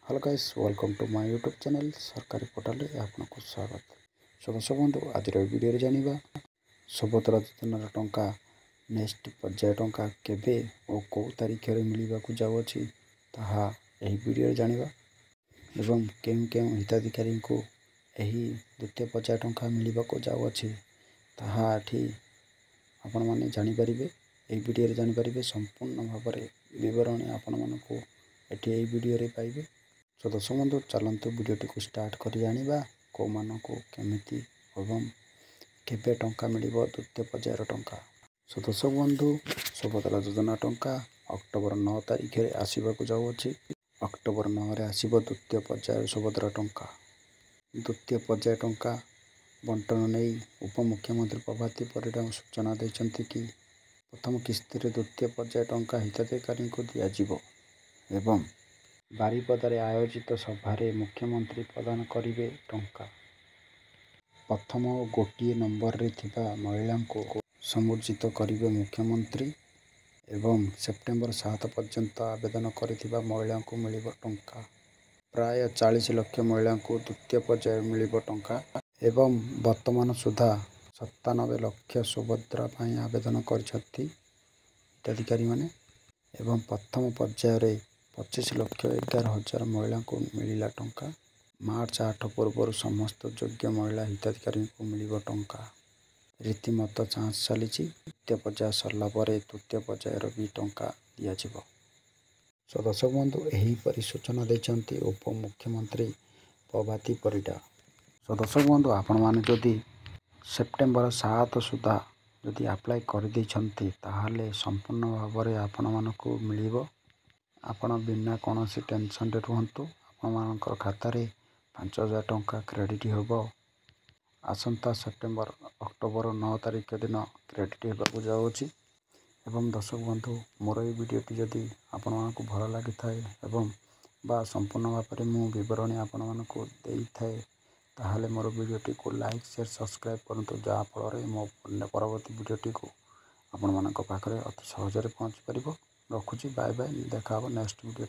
Hello guys, welcome to my YouTube channel सरकारी portal आपको स्वागत। दर्शक बंधु, आज वीडियो जानिबा सुभद्रा योजनार टंका नेक्स्ट पर्याय टंका केबे और कौ तारीख में मिलवाक जाऊँगी ताहा एही वीडियो जानिबा एवं केउं केउं हिताधिकारी को एही द्वितीय पर्याय टंका मिलवाक जाऊँगी ताहा एठी आपण माने जानि परिबे। एही वीडियो जानि परिबे संपूर्ण भाव विवरणी आपण मानकु एठी एही वीडियो रे पाइबे। तो दर्शक बंधु, चलतु वीडियोटी को स्टार्ट कर जानिबा को मानकु केमिति एवं केबे टंका मिलिबो द्वितीय पर्यायर टंका। सो दर्शक बंधु, सुभद्रा योजना टंका अक्टोबर 9 तारिख रे आसीबाकु जाउछि। अक्टोबर 9 रे आसीबो द्वितीय पर्याय सुभद्रा टंका। द्वितीय पर्याय टंका बंटन नहीं उपमुख्यमंत्री प्रभाती परिडा सूचना दैछन्ति कि प्रथम किस्ती रे द्वितीय पर्याय टंका हिताधिकारी को दिया जिवो एवं बारिपदारे आयोजित सभारे मुख्यमंत्री प्रदान करिवे टंका। प्रथम गोटे नंबर रे थिबा महिला को सम्मानित करिवे मुख्यमंत्री एवं सेप्टेम्बर 7 पर्यंत आवेदन करिथिबा महिला को मिलिबो टंका। प्राय 40 लाख महिला को द्वितीय पर्याय मिलिबो टंका एवं वर्तमान सुधा 97 लाख सुभद्रा पई आवेदन करिसथि हिताधिकारी माने एवं प्रथम पर्याय रे 25,11,000 महिला को मिलिला टंका। मार्च 8 पूर्व समस्त योग्य महिला हिताधिकारी को मिलिबो टंका। रीतिमत जांच चली द्वितीय पर्याय सरला परे तृतीय पर्यायर भी टंका दिया जिवो। सो दर्शक बंधु, एही परि सूचना दैछन्ति उपमुख्यमंत्री प्रभाती परिडा। सो दर्शक बंधु, आपण माने जदि सेप्टेम्बर 7 सुधा जदि अप्लाई कर दैछन्ति ताहाले संपूर्ण भाव आपण मानकु मिलिबो। आपण बिना कौन टेंशन रे रुहतु। आपण मानकर खाता रे 5,000 टंका क्रेडिट होबो। आसंता सेप्टेम्बर अक्टोबर 9 तारिख दिन क्रेडिट होबाकू जाउछि। एवं दर्शक बंधु, मोर ये वीडियोटी जदि आपण मानकु भल लागि थाए एवं बा संपूर्ण भाव में मु विवरणी आपण मानकु देई थाए ताहाले मोर वीडियोटी को लाइक शेयर सब्सक्राइब करंतु, जहा फल मो परवर्ती वीडियोटी को आपण मानक पाखरे अति सहज रे पहुँची परिबो। रखुची, बाय बाय, देखा नेक्स्ट वीडियो।